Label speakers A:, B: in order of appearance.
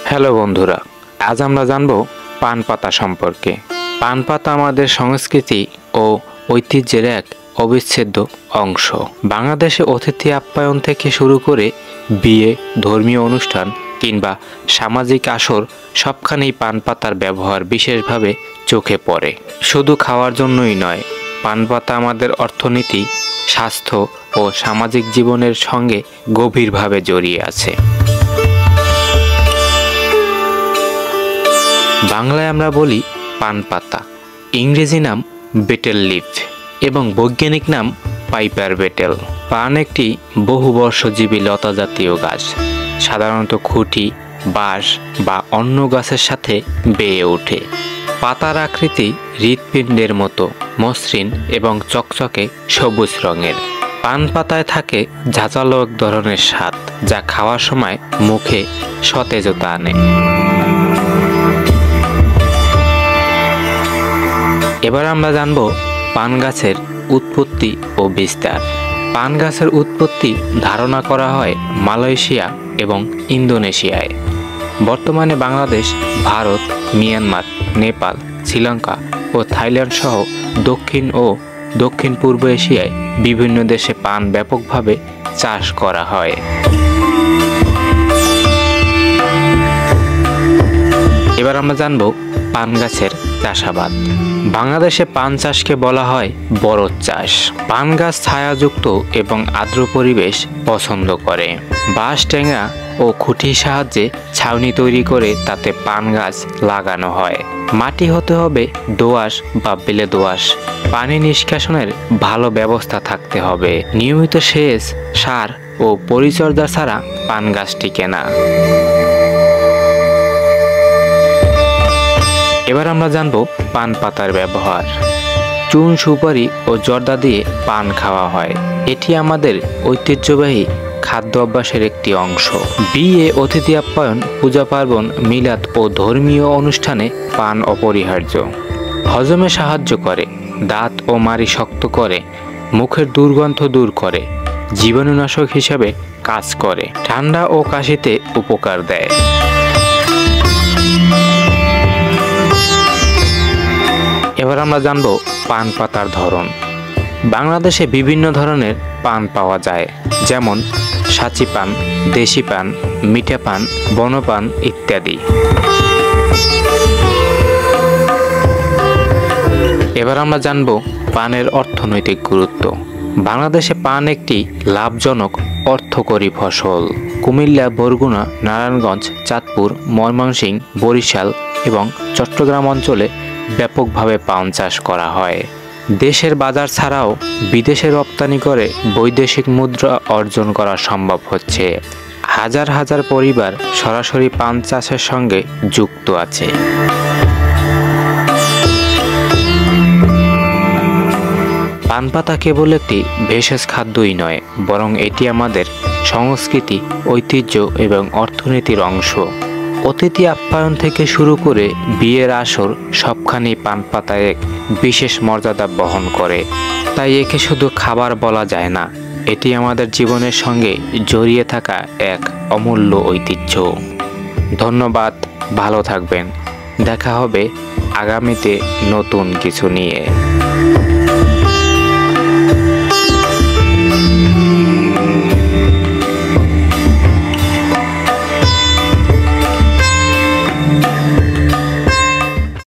A: Hello বন্ধুরা, আজ আমরা জানব পান পাতা সম্পর্কে। পান পাতা আমাদের সংস্কৃতি ও ঐতিহ্যের এক অবিচ্ছেদ্য অংশ। বাংলাদেশে অতিথি আপ্যায়ন থেকে শুরু করে বিয়ে, ধর্মীয় অনুষ্ঠান কিংবা সামাজিক আসর সবখানেই পান পাতার ব্যবহার বিশেষভাবে চোখে পড়ে। শুধু খাওয়ার জন্যই নয়, পান পাতা আমাদের অর্থনীতি, স্বাস্থ্য ও সামাজিক জীবনের সঙ্গে গভীরভাবে জড়িয়ে আছে। বাংলায় আমরা বলি পান পাতা, ইংরেজি নাম বেটেল লিফ এবং বৈজ্ঞানিক নাম পাইপার বেটেল। পান একটি বহুবর্ষজীবী লতা জাতীয় গাছ, সাধারণত খুঁটি, বাঁশ বা অন্য গাছের সাথে বেয়ে ওঠে। পাতার আকৃতি হৃৎপিণ্ডের মতো মসৃণ এবং চকচকে সবুজ রঙের। পান পাতায় থাকে ঝাঁঝালো এক ধরনের স্বাদ, যা খাওয়ার সময় মুখে সতেজতা আনে। এবার আমরা জানব পান গাছের উৎপত্তি ও বিস্তার। পান গাছের উৎপত্তি ধারণা করা হয় মালয়েশিয়া এবং ইন্দোনেশিয়ায়। বর্তমানে বাংলাদেশ, ভারত, মিয়ানমার, নেপাল, শ্রীলঙ্কা ও থাইল্যান্ড সহ দক্ষিণ ও দক্ষিণ পূর্ব এশিয়ায় বিভিন্ন দেশে পান ব্যাপকভাবে চাষ করা হয়। এবার আমরা জানব পান গাছের চাষাবাদ। বাংলাদেশে পান চাষকে বলা হয় বরজ চাষ। পান গাছ ছায়াযুক্ত এবং আর্দ্র পরিবেশ পছন্দ করে। বাঁশ, টেঙ্গা ও খুঁটির সাহায্যে ছাউনি তৈরি করে তাতে পান গাছ লাগানো হয়। মাটি হতে হবে দোআঁশ বা বেলে দোআঁশ। পানি নিষ্কাশনের ভালো ব্যবস্থা থাকতে হবে। নিয়মিত সেচ, সার ও পরিচর্যা ছাড়া পান গাছ টিকে না। এবার আমরা জানব পান পাতার ব্যবহার। চুন, সুপারি ও জর্দা দিয়ে পান খাওয়া হয়। এটি আমাদের ঐতিহ্যবাহী খাদ্য অভ্যাসের একটি অংশ। বিয়ে, অতিথি আপ্যায়ন, পূজা পার্বণ, মিলাদ ও ধর্মীয় অনুষ্ঠানে পান অপরিহার্য। হজমে সাহায্য করে, দাঁত ও মাড়ি শক্ত করে, মুখের দুর্গন্ধ দূর করে, জীবাণুনাশক হিসেবে কাজ করে, ঠান্ডা ও কাশিতে উপকার দেয়। এবার আমরা জানব পান পাতার ধরন। বাংলাদেশে বিভিন্ন ধরনের পান পাওয়া যায়, যেমন সাচি পান, দেশি পান, মিঠা পান, বনপান ইত্যাদি। এবার আমরা জানব পানের অর্থনৈতিক গুরুত্ব। বাংলাদেশে পান একটি লাভজনক অর্থকরী ফসল। কুমিল্লা, বরগুনা, নারায়ণগঞ্জ, চাঁদপুর, ময়মনসিংহ, বরিশাল এবং চট্টগ্রাম অঞ্চলে ব্যাপকভাবে পান চাষ করা হয়। দেশের বাজার ছাড়াও বিদেশে রপ্তানি করে বৈদেশিক মুদ্রা অর্জন করা সম্ভব হচ্ছে। হাজার হাজার পরিবার সরাসরি পান চাষের সঙ্গে যুক্ত আছে। পান পাতা কেবল একটি ভেষজ খাদ্যই নয়, বরং এটি আমাদের সংস্কৃতি, ঐতিহ্য এবং অর্থনীতির অংশ। অতিথি আপ্যায়ন থেকে শুরু করে বিয়ের আসর সবখানেই পান পাতা এক বিশেষ মর্যাদা বহন করে। তাই একে শুধু খাবার বলা যায় না, এটি আমাদের জীবনের সঙ্গে জড়িয়ে থাকা এক অমূল্য ঐতিহ্য। ধন্যবাদ, ভালো থাকবেন। দেখা হবে আগামীতে নতুন কিছু নিয়ে।